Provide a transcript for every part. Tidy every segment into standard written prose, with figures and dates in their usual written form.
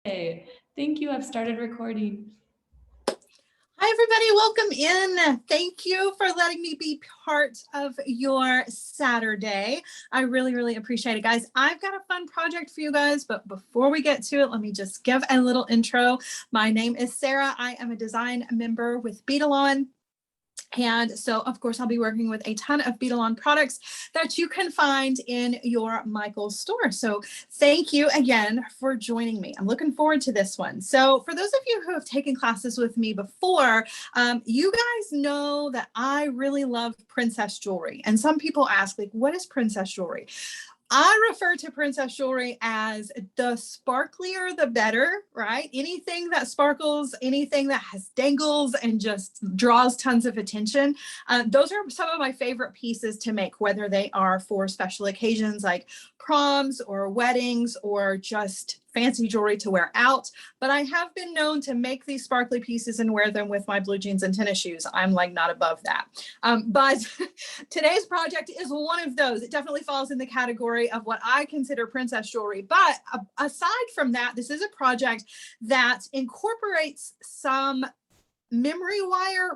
Hey, thank you. I've started recording. Hi, everybody. Welcome in. Thank you for letting me be part of your Saturday. I really appreciate it, guys. I've got a fun project for you guys, but before we get to it, let me just give a little intro. My name is Sarah. I am a design member with Beadalon. And so, of course, I'll be working with a ton of Beadalon products that you can find in your Michaels store. So thank you again for joining me. I'm looking forward to this one. So for those of you who have taken classes with me before, you guys know that I really love princess jewelry. And some people ask, like, what is princess jewelry? I refer to princess jewelry as the sparklier, the better, right? Anything that sparkles, anything that has dangles and just draws tons of attention. Those are some of my favorite pieces to make, whether they are for special occasions like proms or weddings or just fancy jewelry to wear out. But I have been known to make these sparkly pieces and wear them with my blue jeans and tennis shoes. I'm like not above that. But today's project is one of those. It definitely falls in the category of what I consider princess jewelry. But aside from that, this is a project that incorporates some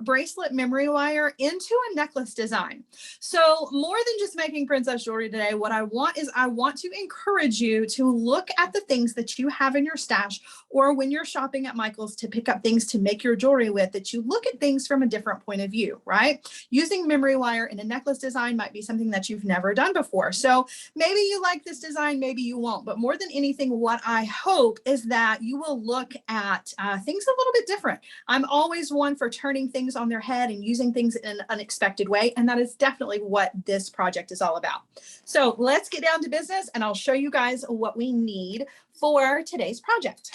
bracelet memory wire into a necklace design. So more than just making princess jewelry today, what I want to encourage you to look at the things that you have in your stash, or when you're shopping at Michael's to pick up things to make your jewelry with, that you look at things from a different point of view, right? Using memory wire in a necklace design might be something that you've never done before. So maybe you like this design, maybe you won't, but more than anything, what I hope is that you will look at things a little bit different. I'm always one for turning things on their head and using things in an unexpected way. And that is definitely what this project is all about. So let's get down to business and I'll show you guys what we need for today's project.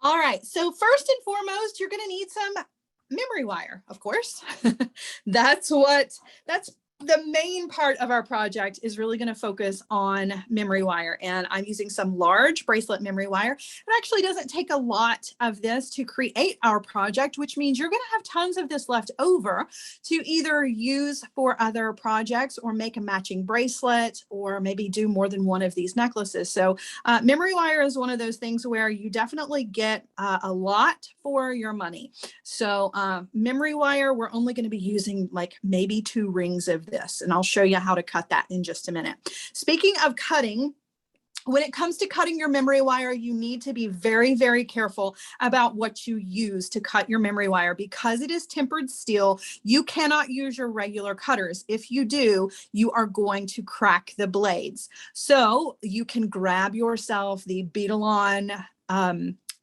All right, so first and foremost, you're going to need some memory wire, of course. That's the main part of our project is really going to focus on memory wire, and I'm using some large bracelet memory wire. It actually doesn't take a lot of this to create our project, which means you're going to have tons of this left over to either use for other projects or make a matching bracelet or maybe do more than one of these necklaces. So memory wire is one of those things where you definitely get a lot for your money. So memory wire, we're only going to be using like maybe 2 rings of this, and I'll show you how to cut that in just a minute. Speaking of cutting, when it comes to cutting your memory wire, you need to be very careful about what you use to cut your memory wire. Because it is tempered steel, you cannot use your regular cutters. If you do, you are going to crack the blades. So you can grab yourself the Beadalon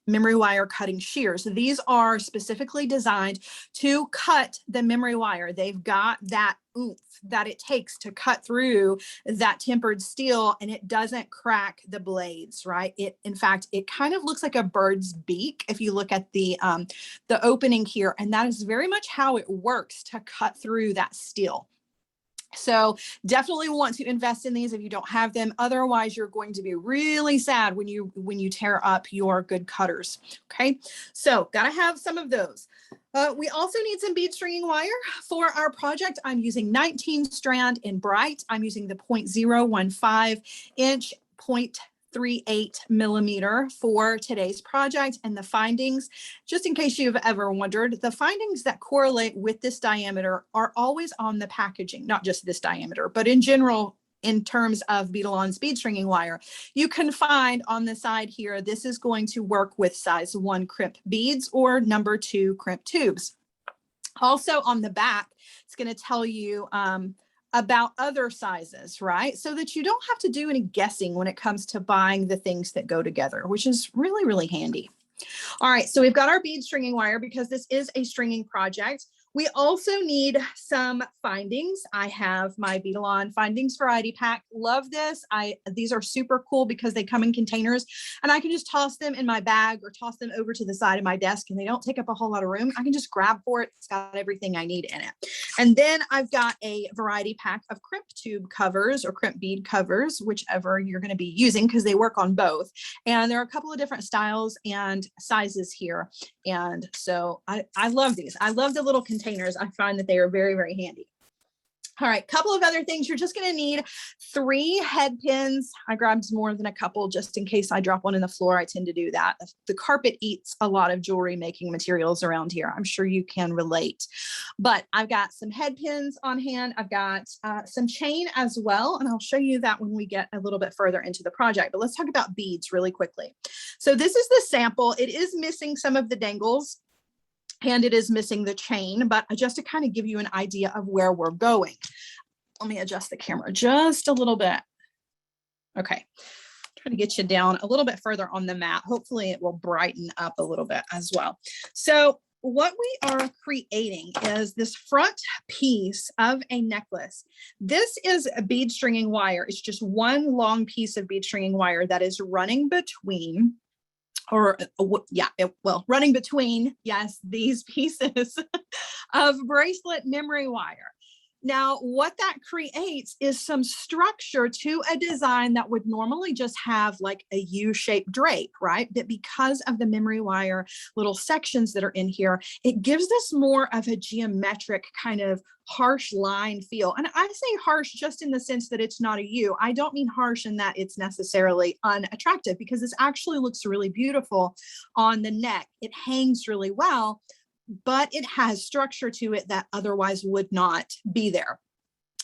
memory wire cutting shears. These are specifically designed to cut the memory wire. They've got that oomph that it takes to cut through that tempered steel, and it doesn't crack the blades, right? In fact, it kind of looks like a bird's beak if you look at the opening here, and that is very much how it works to cut through that steel. So definitely want to invest in these if you don't have them. Otherwise, you're going to be really sad when you tear up your good cutters. Okay, so gotta have some of those. We also need some bead stringing wire for our project. I'm using 19 strand in bright. I'm using the 0.015 inch 0.38 millimeter for today's project. And the findings, just in case you've ever wondered, the findings that correlate with this diameter are always on the packaging, not just this diameter, but in general, in terms of Beadalon's bead stringing wire. You can find on the side here, this is going to work with size 1 crimp beads or number 2 crimp tubes. Also on the back, it's going to tell you about other sizes, right? So that you don't have to do any guessing when it comes to buying the things that go together, which is really handy. All right, so we've got our bead stringing wire because this is a stringing project. We also need some findings. I have my Beadalon findings variety pack. Love this. These are super cool because they come in containers and I can just toss them in my bag or toss them over to the side of my desk, and they don't take up a whole lot of room. I can just grab for it. It's got everything I need in it. And then I've got a variety pack of crimp tube covers or crimp bead covers, whichever you're going to be using, because they work on both. And there are a couple of different styles and sizes here. And so I love these. I love the little containers. I find that they are very handy. All right, couple of other things. You're just going to need 3 head pins. I grabbed more than a couple just in case I drop one in the floor. I tend to do that. The carpet eats a lot of jewelry making materials around here. I'm sure you can relate. But I've got some head pins on hand. I've got some chain as well, and I'll show you that when we get a little bit further into the project. But let's talk about beads really quickly. So this is the sample. It is missing some of the dangles, and it is missing the chain, but just to kind of give you an idea of where we're going. Let me adjust the camera just a little bit. Okay, try to get you down a little bit further on the mat. Hopefully it will brighten up a little bit as well. So what we are creating is this front piece of a necklace. This is a bead stringing wire. It's just one long piece of bead stringing wire that is running between running between, yes, these pieces of bracelet memory wire. Now, what that creates is some structure to a design that would normally just have like a U-shaped drape, right? But because of the memory wire little sections that are in here, it gives this more of a geometric kind of harsh line feel. And I say harsh just in the sense that it's not a U. I don't mean harsh in that it's necessarily unattractive, because this actually looks really beautiful on the neck. It hangs really well, but it has structure to it that otherwise would not be there.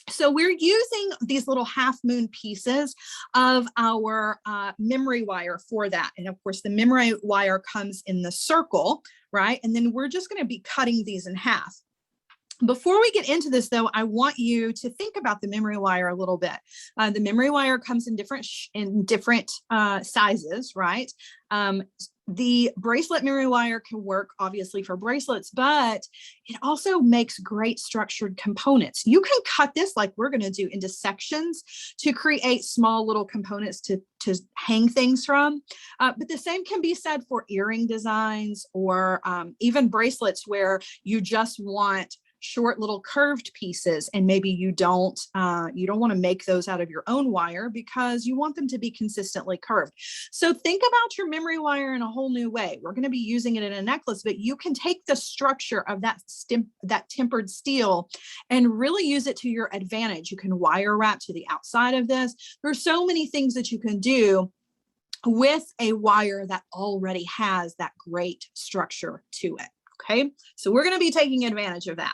So we're using these little half moon pieces of our memory wire for that. And of course, the memory wire comes in the circle, right? And then we're just going to be cutting these in half. Before we get into this, though, I want you to think about the memory wire a little bit. The memory wire comes in different sizes, right? The bracelet memory wire can work obviously for bracelets, but it also makes great structured components. You can cut this like we're going to do into sections to create small little components to hang things from. But the same can be said for earring designs or even bracelets where you just want short little curved pieces, and maybe you don't want to make those out of your own wire because you want them to be consistently curved. So think about your memory wire in a whole new way. We're going to be using it in a necklace, but you can take the structure of that tempered steel and really use it to your advantage. You can wire wrap to the outside of this. There's so many things that you can do with a wire that already has that great structure to it. Okay, so we're going to be taking advantage of that.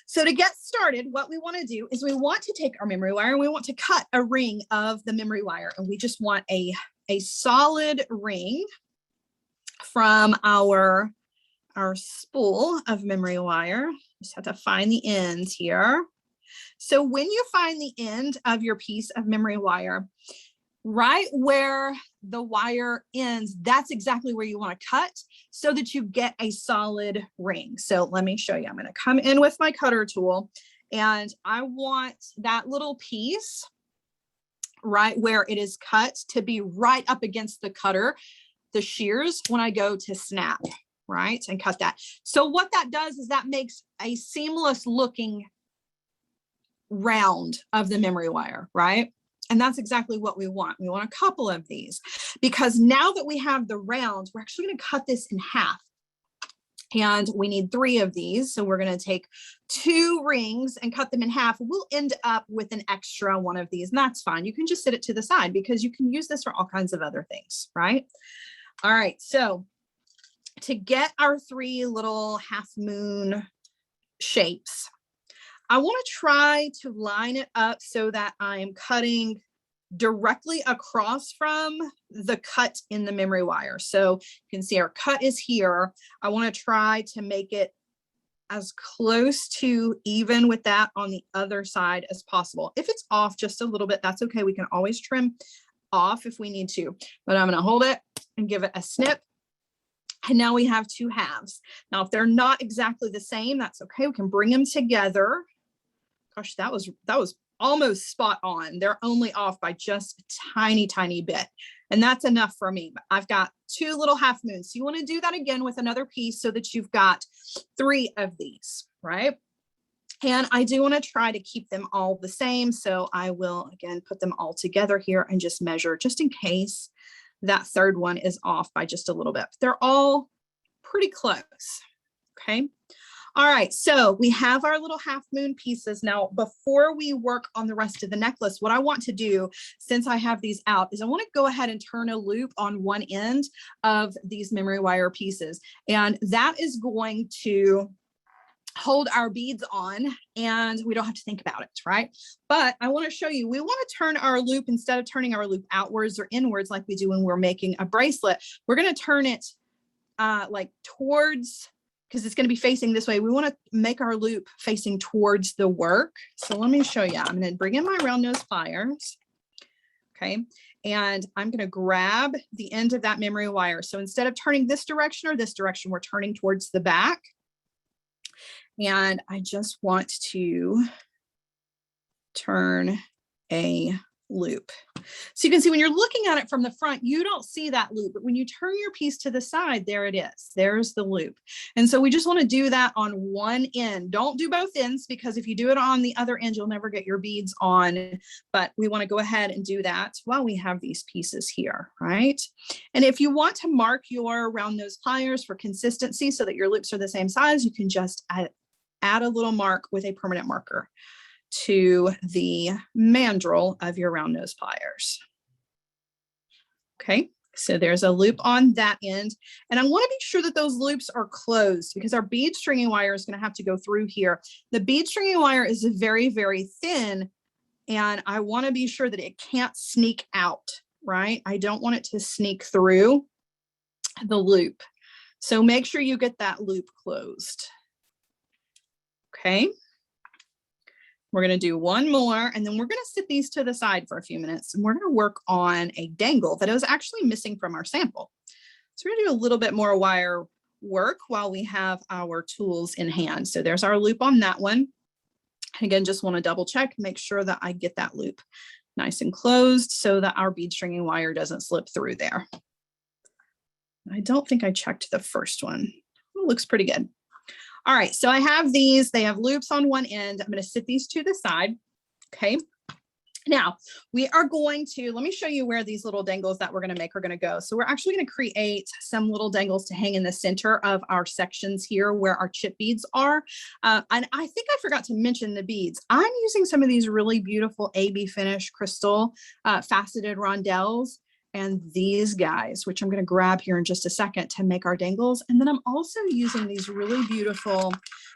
So to get started, what we want to do is we want to take our memory wire and we want to cut a ring of the memory wire. And we just want a solid ring from our spool of memory wire. Just have to find the ends here. So when you find the end of your piece of memory wire, right where the wire ends, that's exactly where you want to cut so that you get a solid ring. So let me show you. I'm going to come in with my cutter tool and I want that little piece right where it is cut to be right up against the cutter, the shears, when I go to snap, right, and cut that. So what that does is that makes a seamless looking round of the memory wire, right? And that's exactly what we want. We want a couple of these because now that we have the rounds, we're actually going to cut this in half. And we need 3 of these. So we're going to take 2 rings and cut them in half. We'll end up with an extra one of these, and that's fine. You can just set it to the side because you can use this for all kinds of other things, right? All right. So to get our 3 little half moon shapes, I want to try to line it up so that I'm cutting directly across from the cut in the memory wire. So you can see our cut is here. I want to try to make it as close to even with that on the other side as possible. If it's off just a little bit, that's okay. We can always trim off if we need to, but I'm going to hold it and give it a snip. And now we have 2 halves. Now, if they're not exactly the same, that's okay. We can bring them together. Gosh, that was almost spot on. They're only off by just a tiny, tiny bit. And that's enough for me. But I've got 2 little half moons. So you want to do that again with another piece so that you've got 3 of these, right? And I do want to try to keep them all the same. So I will, again, put them all together here and just measure just in case that 3rd one is off by just a little bit. They're all pretty close, okay? All right, so we have our little half moon pieces. Now, before we work on the rest of the necklace, what I want to do, since I have these out, is I want to go ahead and turn a loop on one end of these memory wire pieces. And that is going to hold our beads on, and we don't have to think about it, right? But I want to show you, we want to turn our loop, instead of turning our loop outwards or inwards like we do when we're making a bracelet, we're going to turn it like towards, because it's going to be facing this way. We want to make our loop facing towards the work. So let me show you. I'm going to bring in my round nose pliers. Okay. And I'm going to grab the end of that memory wire. So instead of turning this direction or this direction, we're turning towards the back. And I just want to turn a loop. So you can see when you're looking at it from the front, you don't see that loop, but when you turn your piece to the side, there it is. There's the loop. And so we just want to do that on one end. Don't do both ends, because if you do it on the other end, you'll never get your beads on. But we want to go ahead and do that while we have these pieces here, right? And if you want to mark your round nose pliers for consistency so that your loops are the same size, you can just add a little mark with a permanent marker to the mandrel of your round nose pliers. Okay, so there's a loop on that end, and I want to be sure that those loops are closed, because our bead stringing wire is going to have to go through here. The bead stringing wire is very, very thin, and I want to be sure that it can't sneak out, right? I don't want it to sneak through the loop. So make sure you get that loop closed. Okay. We're going to do one more, and then we're going to sit these to the side for a few minutes, and we're going to work on a dangle that was actually missing from our sample. So we're going to do a little bit more wire work while we have our tools in hand. So there's our loop on that one. And again, just want to double check, make sure that I get that loop nice and closed so that our bead stringing wire doesn't slip through there. I don't think I checked the first one. It looks pretty good. All right, so I have these, they have loops on one end. I'm going to sit these to the side. Okay. Now we are going to, let me show you where these little dangles that we're going to make are going to go. So we're actually going to create some little dangles to hang in the center of our sections here where our chip beads are. And I think I forgot to mention the beads. I'm using some of these really beautiful AB finish crystal faceted rondelles, and these guys, which I'm going to grab here in just a second to make our dangles. And then I'm also using these really beautiful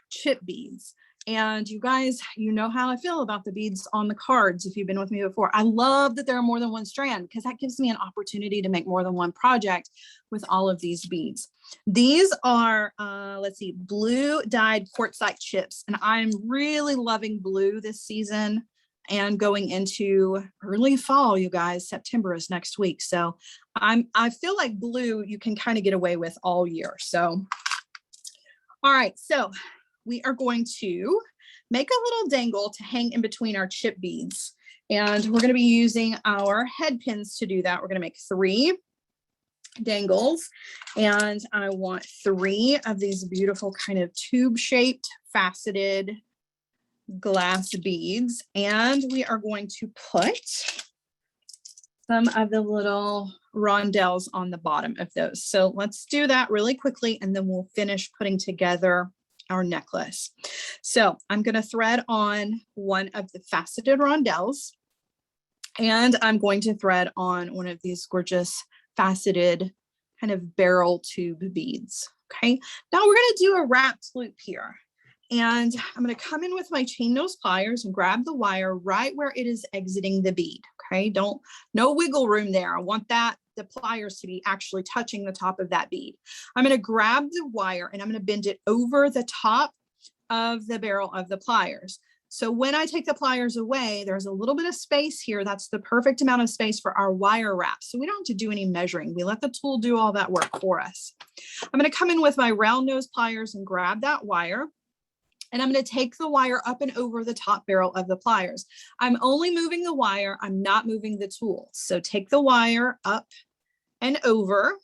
chip beads. And you guys, you know how I feel about the beads on the cards if you've been with me before. I love that there are more than one strand, because that gives me an opportunity to make more than one project with all of these beads. These are, let's see, blue dyed quartzite chips. And I'm really loving blue this season. And going into early fall, you guys, September is next week. So I feel like blue you can kind of get away with all year. So, all right, so we are going to make a little dangle to hang in between our chip beads. And we're going to be using our head pins to do that. We're going to make 3 dangles, and I want 3 of these beautiful kind of tube-shaped faceted glass beads, and we are going to put some of the little rondelles on the bottom of those. So let's do that really quickly, and then we'll finish putting together our necklace. So I'm going to thread on one of the faceted rondelles, and I'm going to thread on one of these gorgeous faceted kind of barrel tube beads. Okay, now we're going to do a wrapped loop here. And I'm going to come in with my chain nose pliers and grab the wire right where it is exiting the bead. Okay, no wiggle room there. I want the pliers to be actually touching the top of that bead. I'm going to grab the wire and I'm going to bend it over the top of the barrel of the pliers. So when I take the pliers away, there's a little bit of space here. That's the perfect amount of space for our wire wrap. So we don't have to do any measuring. We let the tool do all that work for us. I'm going to come in with my round nose pliers and grab that wire. And I'm going to take the wire up and over the top barrel of the pliers. I'm only moving the wire. I'm not moving the tool. So take the wire up and over.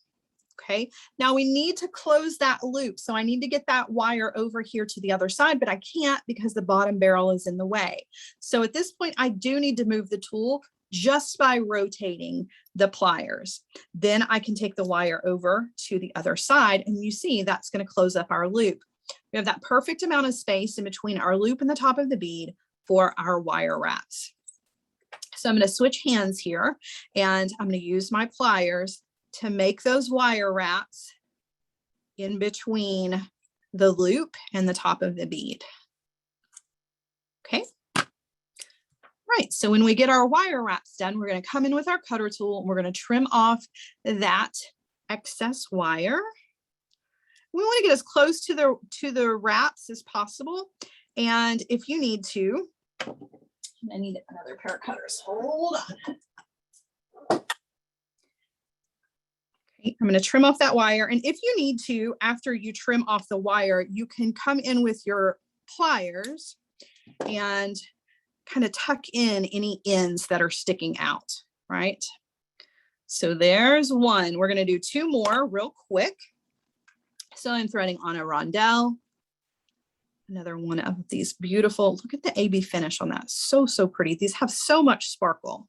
Okay. Now we need to close that loop. So I need to get that wire over here to the other side, but I can't because the bottom barrel is in the way. So at this point, I do need to move the tool just by rotating the pliers. Then I can take the wire over to the other side, and you see that's going to close up our loop. We have that perfect amount of space in between our loop and the top of the bead for our wire wraps. So I'm going to switch hands here, and I'm going to use my pliers to make those wire wraps in between the loop and the top of the bead. Okay. Right, so when we get our wire wraps done, we're going to come in with our cutter tool and we're going to trim off that excess wire. We want to get as close to the wraps as possible. And if you need to, I need another pair of cutters. Hold on. Okay, I'm going to trim off that wire. And if you need to, after you trim off the wire, you can come in with your pliers and kind of tuck in any ends that are sticking out, right? So there's one. We're going to do two more real quick. So I'm threading on a rondelle. Another one of these beautiful, look at the AB finish on that. So, so pretty. These have so much sparkle,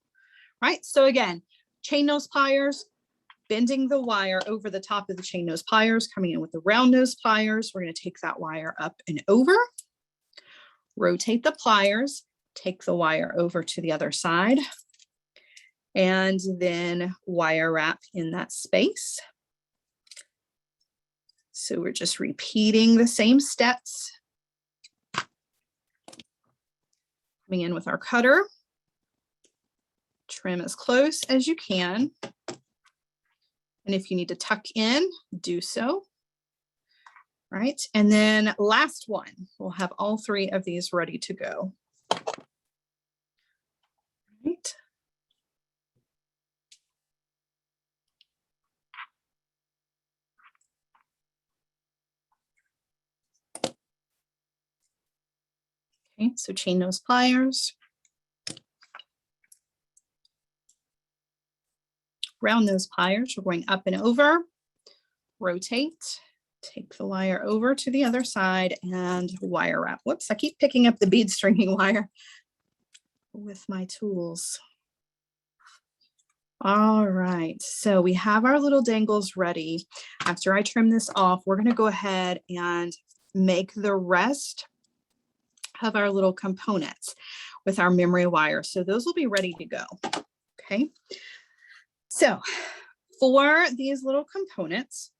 right? So again, chain nose pliers, bending the wire over the top of the chain nose pliers, coming in with the round nose pliers. We're going to take that wire up and over, rotate the pliers, take the wire over to the other side, and then wire wrap in that space. So we're just repeating the same steps. Coming in with our cutter, trim as close as you can. And if you need to tuck in, do so. Right, and then last one, we'll have all three of these ready to go. Right. Okay, so chain nose pliers, round nose pliers, we're going up and over, rotate, take the wire over to the other side and wire wrap. Whoops, I keep picking up the bead stringing wire with my tools. All right, so we have our little dangles ready. After I trim this off, we're going to go ahead and make the rest of our little components with our memory wire. So those will be ready to go. Okay, so for these little components,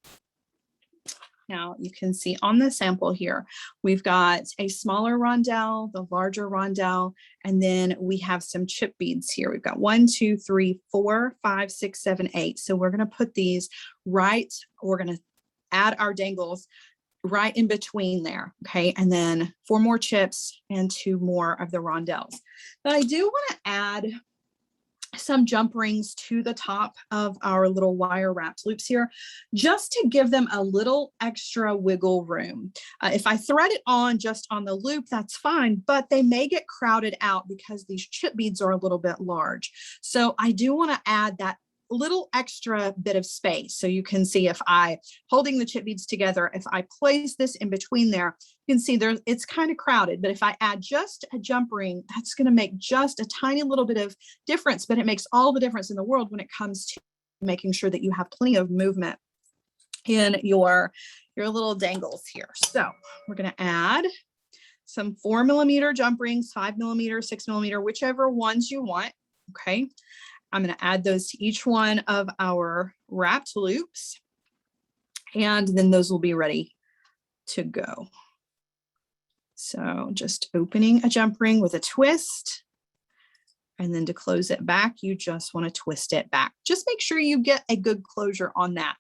now you can see on the sample here, we've got a smaller rondelle, the larger rondelle, and then we have some chip beads here. We've got 1, 2, 3, 4, 5, 6, 7, 8. So we're going to put these right, we're going to add our dangles right in between there. Okay. And then 4 more chips and 2 more of the rondelles. But I do want to add some jump rings to the top of our little wire wrapped loops here, just to give them a little extra wiggle room. If I thread it on just on the loop, that's fine, but they may get crowded out because these chip beads are a little bit large. So I do want to add that little extra bit of space. So you can see if I, holding the chip beads together, if I place this in between there, you can see there it's kind of crowded, but if I add just a jump ring, that's going to make just a tiny little bit of difference, but it makes all the difference in the world when it comes to making sure that you have plenty of movement in your little dangles here. So we're going to add some 4mm jump rings, 5mm, 6mm, whichever ones you want. Okay. I'm going to add those to each one of our wrapped loops, and then those will be ready to go. So just opening a jump ring with a twist, and then to close it back, you just want to twist it back. Just make sure you get a good closure on that.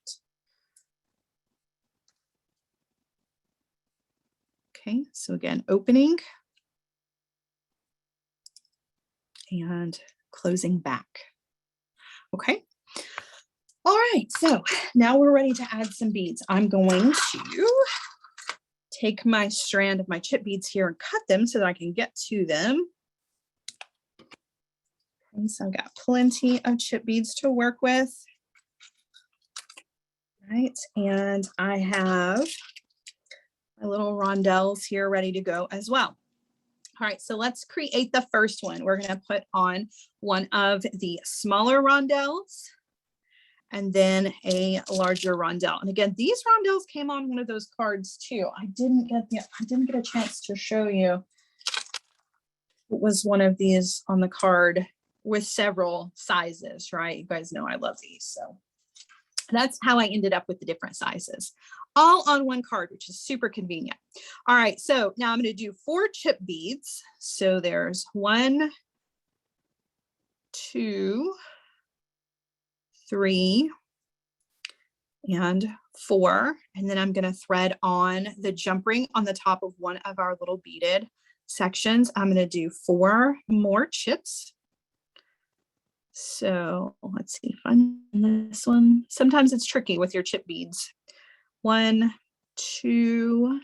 Okay, so again, opening and closing back. Okay. All right, so now we're ready to add some beads. I'm going to take my strand of my chip beads here and cut them so that I can get to them. Okay, so I've got plenty of chip beads to work with. Right, and I have my little rondelles here ready to go as well. All right, so let's create the first one. We're going to put on one of the smaller rondelles, and then a larger rondelle. And again, these rondelles came on one of those cards too. I didn't get a chance to show you. It was one of these on the card with several sizes, right? You guys know I love these. So that's how I ended up with the different sizes, all on one card, which is super convenient. All right, so now I'm going to do 4 chip beads. So there's 1, 2, 3, and 4. And then I'm going to thread on the jump ring on the top of one of our little beaded sections. I'm going to do 4 more chips. So let's see if I'm in this one. Sometimes it's tricky with your chip beads. 1, 2,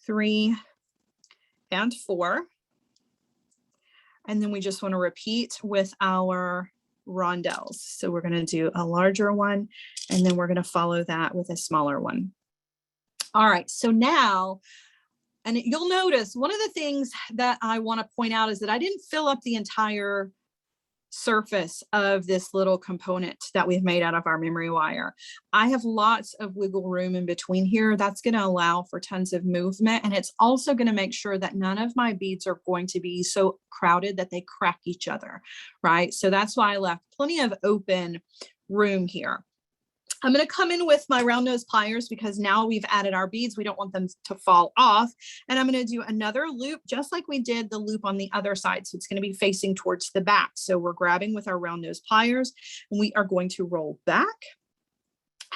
3, and 4. And then we just want to repeat with our rondelles. So we're going to do a larger one, and then we're going to follow that with a smaller one. All right, so now, and you'll notice one of the things that I want to point out is that I didn't fill up the entire surface of this little component that we've made out of our memory wire. I have lots of wiggle room in between here. That's going to allow for tons of movement. And it's also going to make sure that none of my beads are going to be so crowded that they crack each other, right? So that's why I left plenty of open room here. I'm going to come in with my round nose pliers because now we've added our beads. We don't want them to fall off. And I'm going to do another loop just like we did the loop on the other side. So it's going to be facing towards the back. So we're grabbing with our round nose pliers and we are going to roll back.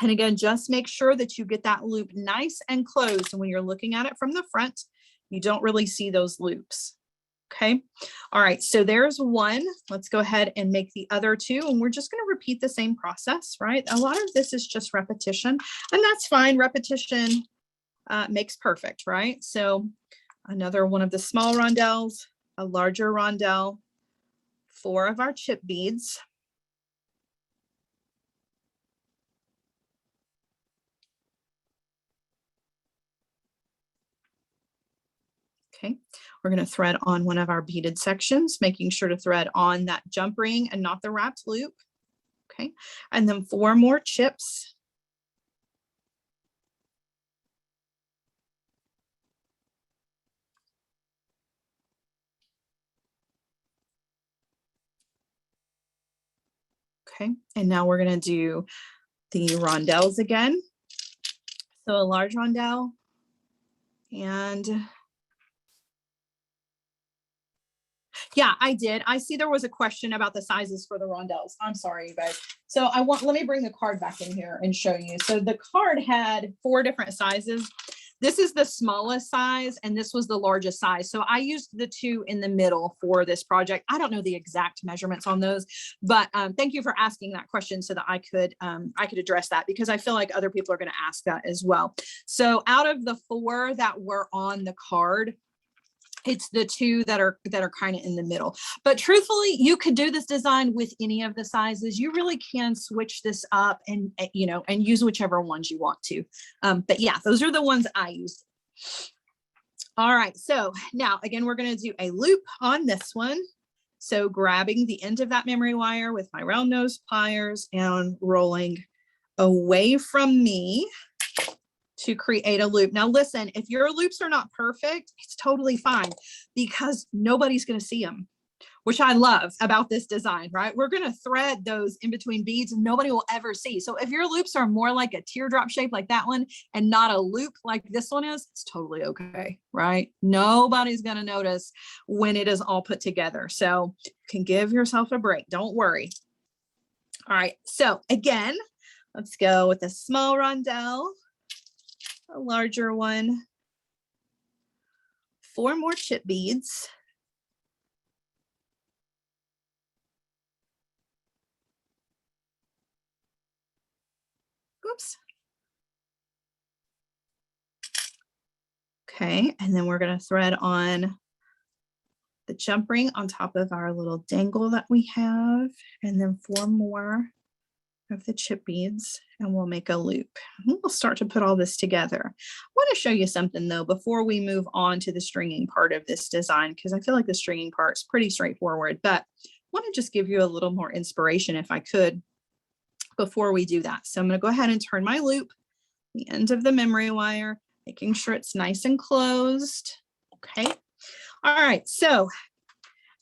And again, just make sure that you get that loop nice and closed. And when you're looking at it from the front, you don't really see those loops. Okay. All right. So there's one. Let's go ahead and make the other 2. And we're just going to repeat the same process, right? A lot of this is just repetition, and that's fine. Repetition makes perfect, right? So another one of the small rondelles, a larger rondelle, 4 of our chip beads. Okay, we're going to thread on one of our beaded sections, making sure to thread on that jump ring and not the wrapped loop. Okay, and then 4 more chips. Okay, and now we're going to do the rondelles again. So a large rondelle and yeah, I did. I see there was a question about the sizes for the rondelles. I'm sorry, you guys. So let me bring the card back in here and show you. So the card had 4 different sizes. This is the smallest size and this was the largest size. So I used the 2 in the middle for this project. I don't know the exact measurements on those, but thank you for asking that question so that I could address that because I feel like other people are going to ask that as well. So out of the 4 that were on the card, it's the 2 that are kind of in the middle. But truthfully, you could do this design with any of the sizes. You really can switch this up and use whichever ones you want to. But yeah, those are the ones I used. All right, so now again, we're going to do a loop on this one. So grabbing the end of that memory wire with my round nose pliers and rolling away from me to create a loop. Now listen, if your loops are not perfect, it's totally fine because nobody's going to see them, which I love about this design, right? We're going to thread those in between beads and nobody will ever see. So if your loops are more like a teardrop shape like that one and not a loop like this one is, it's totally okay, right? Nobody's going to notice when it is all put together. So you can give yourself a break. Don't worry. All right. So again, let's go with a small rondelle, a larger one, 4 more chip beads, oops. Okay, and then we're going to thread on the jump ring on top of our little dangle that we have, and then 4 more of the chip beads, and we'll make a loop. And we'll start to put all this together. I want to show you something though before we move on to the stringing part of this design, because I feel like the stringing part is pretty straightforward. But want to just give you a little more inspiration if I could before we do that. So I'm going to go ahead and turn my loop, the end of the memory wire, making sure it's nice and closed. Okay. All right. So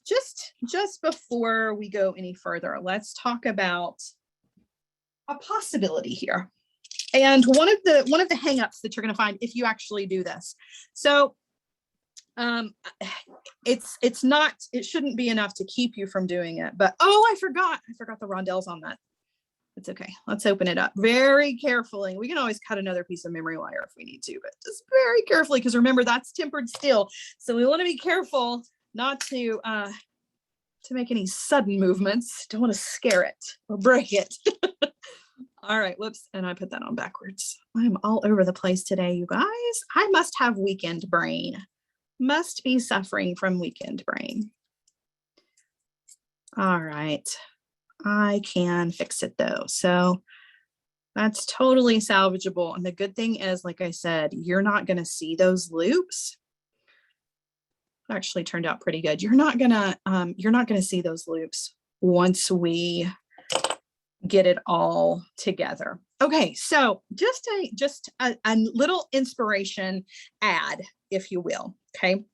just before we go any further, let's talk about a possibility here. And one of the hangups that you're going to find if you actually do this. So it shouldn't be enough to keep you from doing it, but oh, I forgot the rondelles on that. It's okay. Let's open it up very carefully. We can always cut another piece of memory wire if we need to, but just very carefully, because remember, that's tempered steel. So we want to be careful not to make any sudden movements. Don't want to scare it or break it. All right, whoops, and I put that on backwards. I'm all over the place today, you guys. I must have weekend brain. Must be suffering from weekend brain. All right, I can fix it though. So that's totally salvageable. And the good thing is, like I said, you're not gonna see those loops. It actually turned out pretty good. You're not gonna see those loops once we get it all together. Okay, so just a little inspiration ad, if you will. Okay,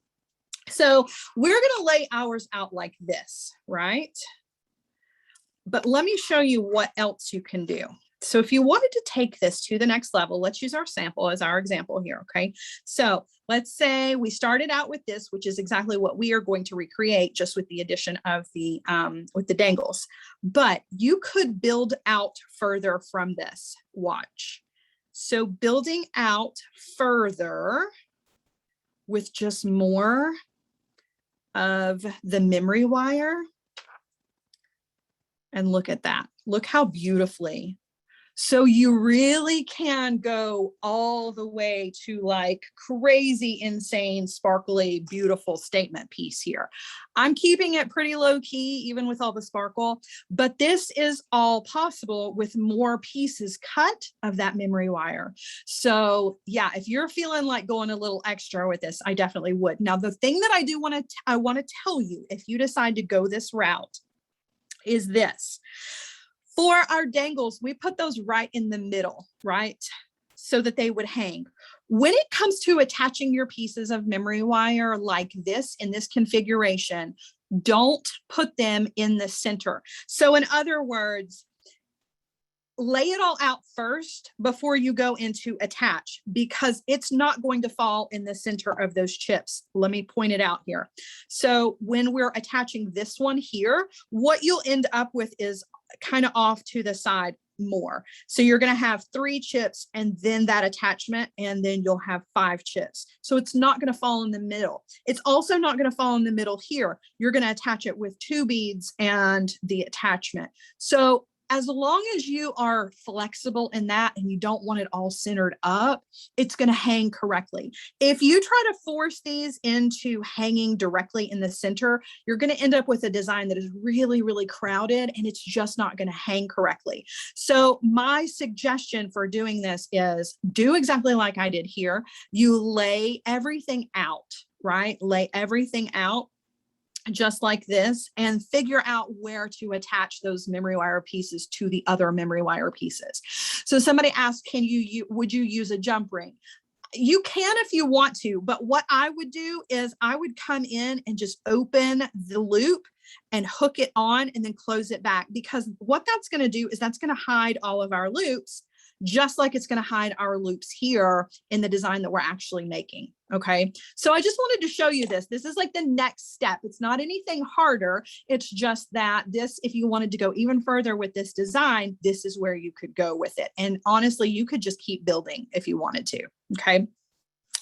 so we're gonna lay ours out like this, right? But let me show you what else you can do. So if you wanted to take this to the next level, let's use our sample as our example here, okay? So let's say we started out with this, which is exactly what we are going to recreate, just with the addition of the with the dangles. But you could build out further from this. Watch. So building out further with just more of the memory wire. And look at that. Look how beautifully. So you really can go all the way to like crazy, insane, sparkly, beautiful statement piece here. I'm keeping it pretty low key, even with all the sparkle, but this is all possible with more pieces cut of that memory wire. So yeah, if you're feeling like going a little extra with this, I definitely would. Now, the thing that I want to tell you, if you decide to go this route, is this. For our dangles, we put those right in the middle, right? So that they would hang. When it comes to attaching your pieces of memory wire like this in this configuration, don't put them in the center. So in other words, lay it all out first before you go into attach, because it's not going to fall in the center of those chips. Let me point it out here. So when we're attaching this one here, what you'll end up with is kind of off to the side more. So you're going to have 3 chips and then that attachment, and then you'll have 5 chips. So it's not going to fall in the middle. It's also not going to fall in the middle here. You're going to attach it with 2 beads and the attachment. So as long as you are flexible in that and you don't want it all centered up, it's going to hang correctly. If you try to force these into hanging directly in the center, you're going to end up with a design that is really, really crowded, and it's just not going to hang correctly. So my suggestion for doing this is do exactly like I did here. You lay everything out, right? Lay everything out just like this, and figure out where to attach those memory wire pieces to the other memory wire pieces. So somebody asked, would you use a jump ring? You can if you want to, but what I would do is I would come in and just open the loop and hook it on and then close it back, because what that's going to do is that's going to hide all of our loops, just like it's going to hide our loops here in the design that we're actually making. Okay, so I just wanted to show you this. This is like the next step. It's not anything harder. It's just that this, if you wanted to go even further with this design, this is where you could go with it. And honestly, you could just keep building if you wanted to. Okay.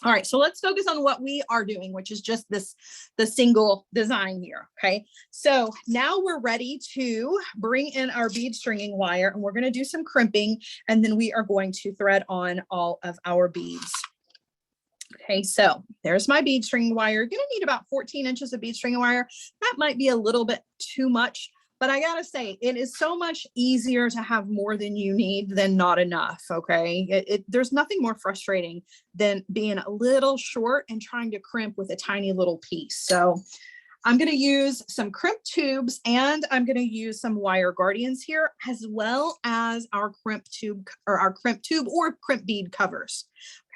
All right, so let's focus on what we are doing, which is just the single design here. Okay, so now we're ready to bring in our bead stringing wire, and we're going to do some crimping, and then we are going to thread on all of our beads. Okay, so there's my bead stringing wire. You're going to need about 14 inches of bead stringing wire. That might be a little bit too much, but I gotta say, it is so much easier to have more than you need than not enough, okay? There's nothing more frustrating than being a little short and trying to crimp with a tiny little piece. So I'm going to use some crimp tubes and I'm going to use some wire guardians here, as well as our crimp tube or crimp bead covers.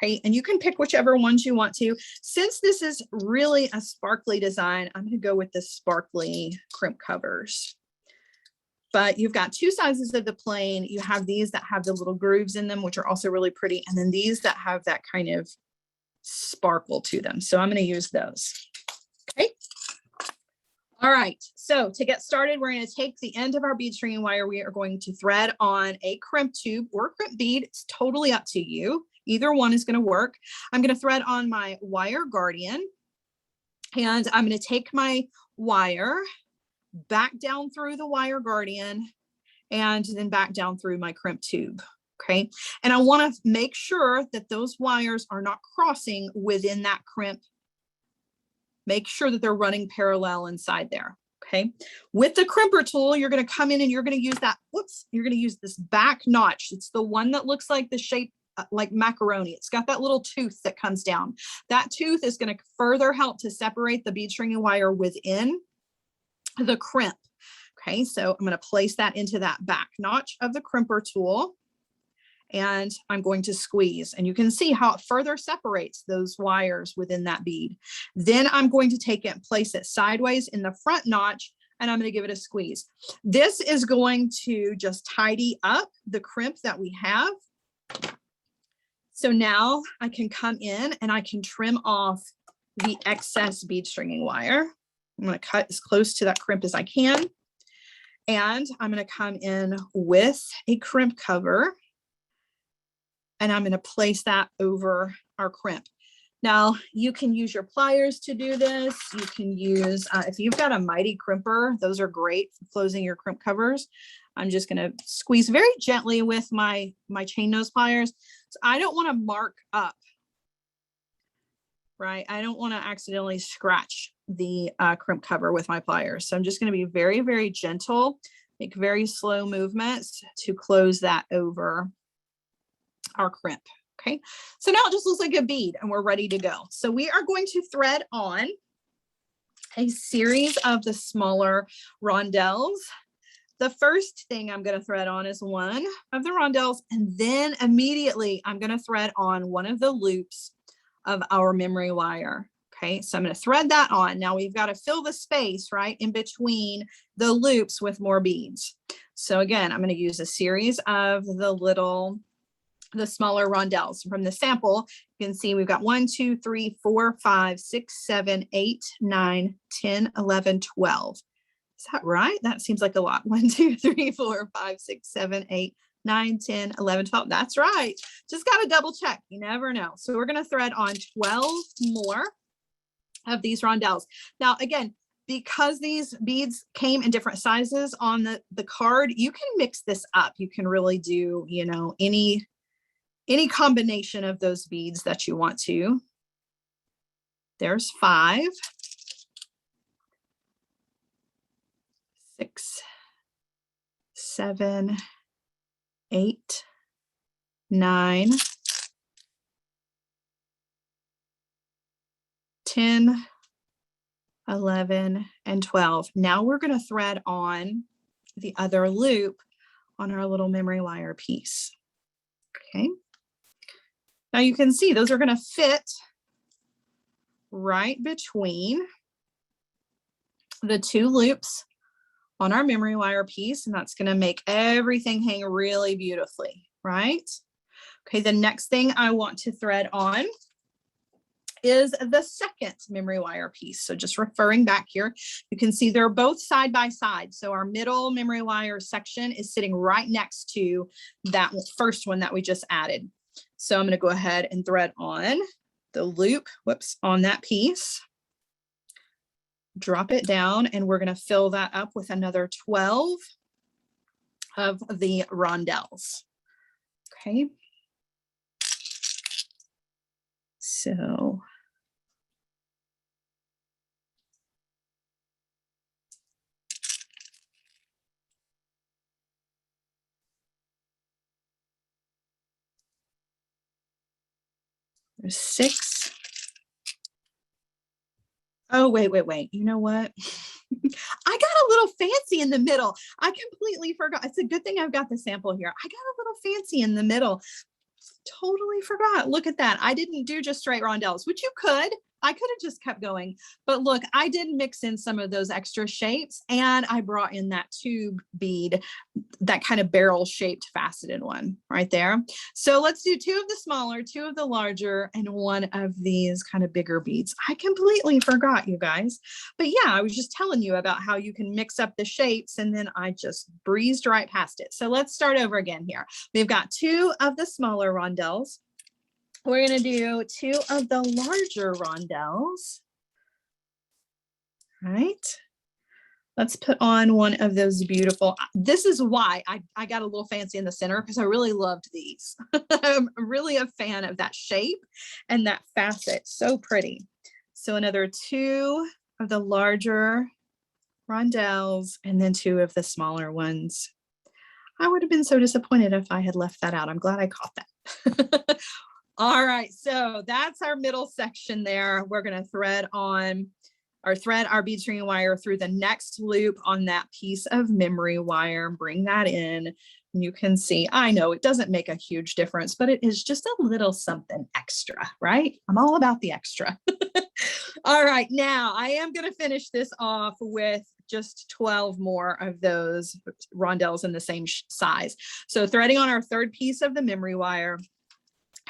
Okay, and you can pick whichever ones you want to. Since this is really a sparkly design, I'm going to go with the sparkly crimp covers. But you've got two sizes of the plane. You have these that have the little grooves in them, which are also really pretty. And then these that have that kind of sparkle to them. So I'm going to use those. Okay. All right. So to get started, we're going to take the end of our bead stringing wire. We are going to thread on a crimp tube or crimp bead. It's totally up to you. Either one is going to work. I'm going to thread on my wire guardian, and I'm going to take my wire back down through the wire guardian and then back down through my crimp tube. Okay. And I want to make sure that those wires are not crossing within that crimp. Make sure that they're running parallel inside there. Okay. With the crimper tool, you're going to come in and you're going to use that. Whoops. You're going to use this back notch. It's the one that looks like the shape like macaroni. It's got that little tooth that comes down. That tooth is going to further help to separate the bead stringing wire within the crimp. Okay, so I'm going to place that into that back notch of the crimper tool, and I'm going to squeeze, and you can see how it further separates those wires within that bead. Then I'm going to take it and place it sideways in the front notch, and I'm going to give it a squeeze. This is going to just tidy up the crimp that we have. So now I can come in and I can trim off the excess bead stringing wire. I'm going to cut as close to that crimp as I can. And I'm going to come in with a crimp cover, and I'm going to place that over our crimp. Now you can use your pliers to do this. You can use, if you've got a mighty crimper, those are great for closing your crimp covers. I'm just going to squeeze very gently with my chain nose pliers. So I don't want to mark up, right? I don't want to accidentally scratch the crimp cover with my pliers. So I'm just going to be very, very gentle, make very slow movements to close that over our crimp. Okay, so now it just looks like a bead and we're ready to go. So we are going to thread on a series of the smaller rondelles. The first thing I'm going to thread on is one of the rondelles, and then immediately I'm going to thread on one of the loops of our memory wire. Okay, so I'm going to thread that on. Now we've got to fill the space right in between the loops with more beads. So again, I'm going to use a series of the smaller rondelles. From the sample, you can see we've got 1, 2, 3, 4, 5, 6, 7, 8, 9, 10, 11, 12. Is that right? That seems like a lot. 1, 2, 3, 4, 5, 6, 7, 8, 9, 10, 11, 12. That's right. Just got to double check. You never know. So we're going to thread on 12 more of these rondelles. Now, again, because these beads came in different sizes on the card, you can mix this up. You can really do, you know, any combination of those beads that you want to. There's 5, 6, 7, 8, 9, 10, 11, and 12. Now we're going to thread on the other loop on our little memory wire piece. Okay. Now you can see those are going to fit right between the two loops on our memory wire piece, and that's going to make everything hang really beautifully, right? Okay, the next thing I want to thread on is the second memory wire piece. So just referring back here, you can see they're both side by side. So our middle memory wire section is sitting right next to that first one that we just added. So I'm going to go ahead and thread on the loop, on that piece. Drop it down, and we're going to fill that up with another 12 of the rondelles. Okay. So there's 6 Oh, wait. You know what? I got a little fancy in the middle. I completely forgot. It's a good thing I've got the sample here. I got a little fancy in the middle. Totally forgot. Look at that. I didn't do just straight rondelles, which you could. I could have just kept going. But look, I did mix in some of those extra shapes, and I brought in that tube bead, that kind of barrel shaped faceted one right there. So let's do 2 of the smaller, 2 of the larger, and 1 of these kind of bigger beads. I completely forgot, you guys. But yeah, I was just telling you about how you can mix up the shapes, and then I just breezed right past it. So let's start over again here. We've got 2 of the smaller rondelles. We're going to do 2 of the larger rondelles. Right. Let's put on one of those beautiful, this is why I got a little fancy in the center, because I really loved these. I'm really a fan of that shape and that facet. So pretty. So another 2 of the larger rondelles and then 2 of the smaller ones. I would have been so disappointed if I had left that out. I'm glad I caught that. All right, so that's our middle section there. We're going to thread our bead stringing wire through the next loop on that piece of memory wire, bring that in. You can see, I know it doesn't make a huge difference, but it is just a little something extra, right? I'm all about the extra. All right, now I am going to finish this off with just 12 more of those rondelles in the same size. So threading on our third piece of the memory wire,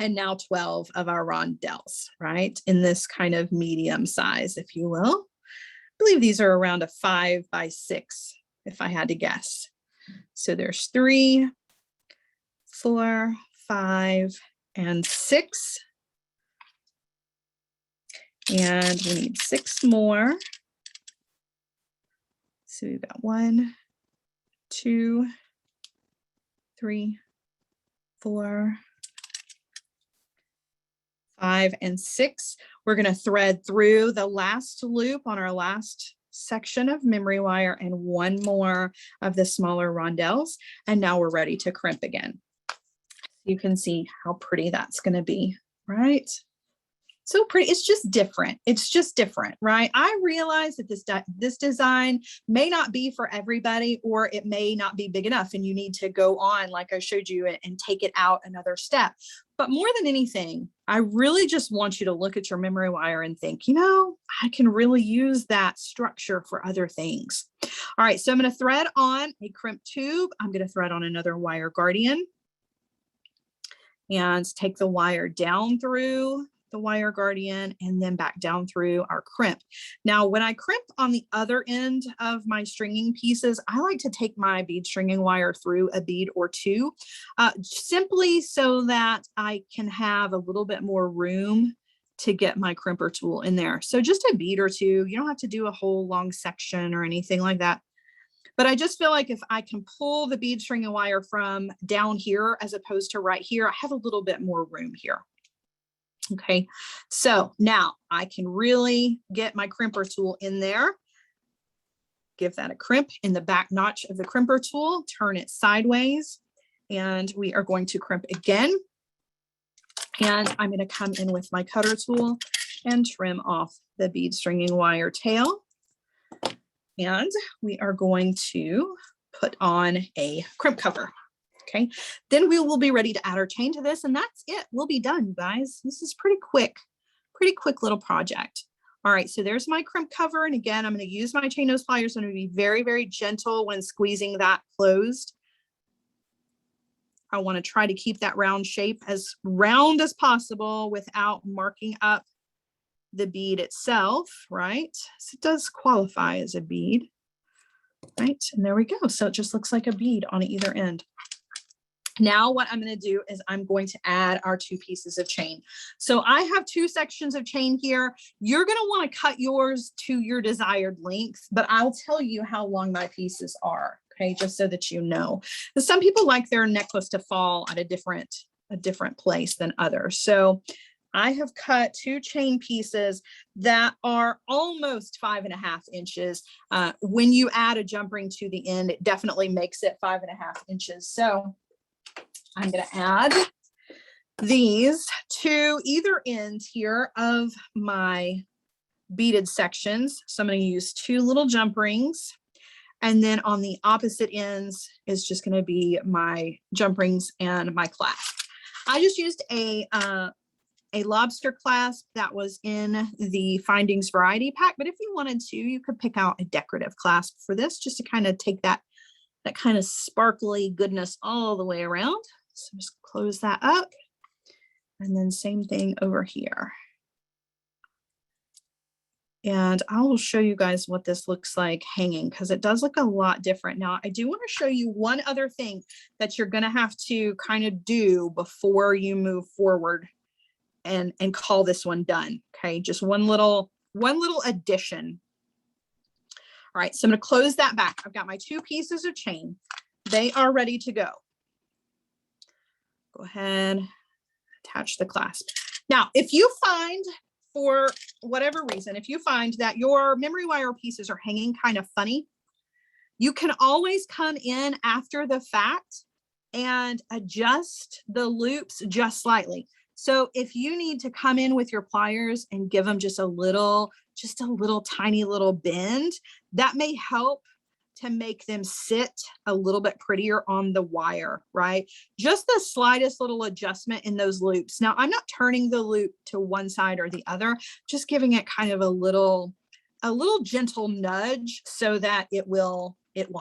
and now 12 of our rondelles, right? In this kind of medium size, if you will. I believe these are around a 5 by 6, if I had to guess. So there's 3, 4, 5, and 6. And we need 6 more. So we've got 1, 2, 3, 4, 5, and 6. We're going to thread through the last loop on our last section of memory wire and 1 more of the smaller rondelles. And now we're ready to crimp again. You can see how pretty that's going to be, right? So pretty. It's just different. It's just different, right? I realize that this design may not be for everybody, or it may not be big enough and you need to go on, like I showed you, and take it out another step. But more than anything, I really just want you to look at your memory wire and think, you know, I can really use that structure for other things. All right, so I'm going to thread on a crimp tube. I'm going to thread on another wire guardian and take the wire down through the wire guardian and then back down through our crimp. Now, when I crimp on the other end of my stringing pieces, I like to take my bead stringing wire through a bead or 2, simply so that I can have a little bit more room to get my crimper tool in there. So just a bead or 2, you don't have to do a whole long section or anything like that. But I just feel like if I can pull the bead stringing wire from down here as opposed to right here, I have a little bit more room here. Okay, so now I can really get my crimper tool in there, give that a crimp in the back notch of the crimper tool, turn it sideways, and we are going to crimp again. And I'm going to come in with my cutter tool and trim off the bead stringing wire tail. And we are going to put on a crimp cover. Okay, then we will be ready to add our chain to this, and that's it. We'll be done, guys. This is pretty quick little project. All right, so there's my crimp cover, and again, I'm going to use my chain nose pliers. I'm going to be very, very gentle when squeezing that closed. I want to try to keep that round shape as round as possible without marking up the bead itself, right? So it does qualify as a bead, right? And there we go. So it just looks like a bead on either end. Now what I'm going to do is I'm going to add our 2 pieces of chain. So I have 2 sections of chain here. You're going to want to cut yours to your desired length, but I'll tell you how long my pieces are, okay, just so that you know. Some people like their necklace to fall at a different place than others. So I have cut 2 chain pieces that are almost 5.5 inches. When you add a jump ring to the end, it definitely makes it 5.5 inches. So I'm going to add these to either end here of my beaded sections. So I'm going to use 2 little jump rings. And then on the opposite ends is just going to be my jump rings and my clasp. I just used a lobster clasp that was in the Findings variety pack, but if you wanted to, you could pick out a decorative clasp for this, just to kind of take that kind of sparkly goodness all the way around. So just close that up. And then same thing over here. And I will show you guys what this looks like hanging, because it does look a lot different. Now, I do want to show you one other thing that you're going to have to kind of do before you move forward and call this one done. Okay, just one little addition. All right, so I'm going to close that back. I've got my 2 pieces of chain. They are ready to go. Go ahead, attach the clasp. Now, if you find, for whatever reason, if you find that your memory wire pieces are hanging kind of funny, you can always come in after the fact and adjust the loops just slightly. So if you need to come in with your pliers and give them just a little tiny little bend, that may help to make them sit a little bit prettier on the wire, right? Just the slightest little adjustment in those loops. Now, I'm not turning the loop to one side or the other, just giving it kind of a little gentle nudge so that it will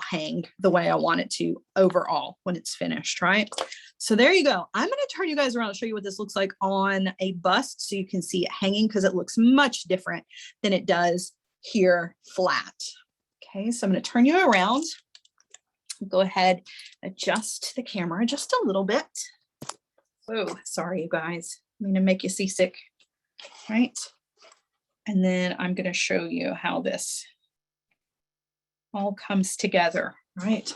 hang the way I want it to overall when it's finished, right? So there you go. I'm going to turn you guys around and show you what this looks like on a bust so you can see it hanging, because it looks much different than it does here flat. Okay, so I'm going to turn you around. Go ahead, adjust the camera just a little bit. Oh, sorry, you guys. I'm going to make you seasick, right? And then I'm going to show you how this all comes together, right?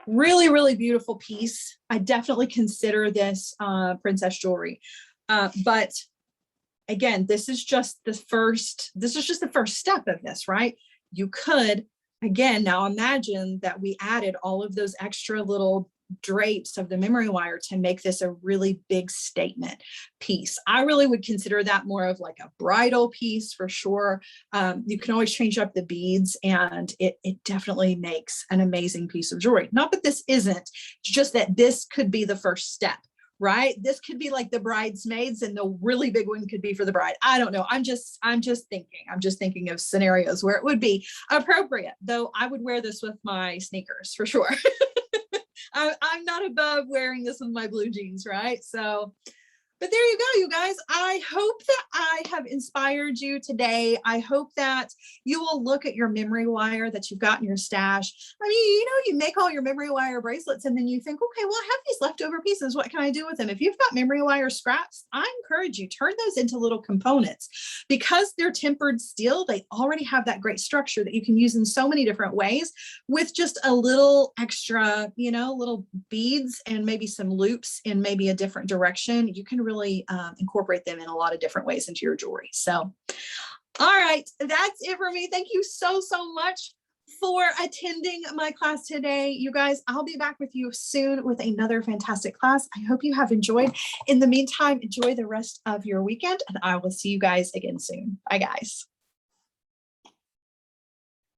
Really, really beautiful piece. I definitely consider this princess jewelry. But again, this is just the first step of this, right? You could, again, now imagine that we added all of those extra little drapes of the memory wire to make this a really big statement piece. I really would consider that more of like a bridal piece for sure. You can always change up the beads, and it definitely makes an amazing piece of jewelry. Not that this isn't, it's just that this could be the first step, right? This could be like the bridesmaids, and the really big one could be for the bride. I don't know. I'm just thinking of scenarios where it would be appropriate, though I would wear this with my sneakers for sure. I'm not above wearing this with my blue jeans, right? So, but there you go, you guys. I hope that I have inspired you today. I hope that you will look at your memory wire that you've got in your stash. I mean, you know, you make all your memory wire bracelets and then you think, okay, well, I have these leftover pieces. What can I do with them? If you've got memory wire scraps, I encourage you, turn those into little components. Because they're tempered steel, they already have that great structure that you can use in so many different ways with just a little extra, you know, little beads and maybe some loops in maybe a different direction. You can really incorporate them in a lot of different ways into your jewelry. So, all right, that's it for me. Thank you so much for attending my class today. You guys, I'll be back with you soon with another fantastic class. I hope you have enjoyed. In the meantime, enjoy the rest of your weekend, and I will see you guys again soon. Bye, guys.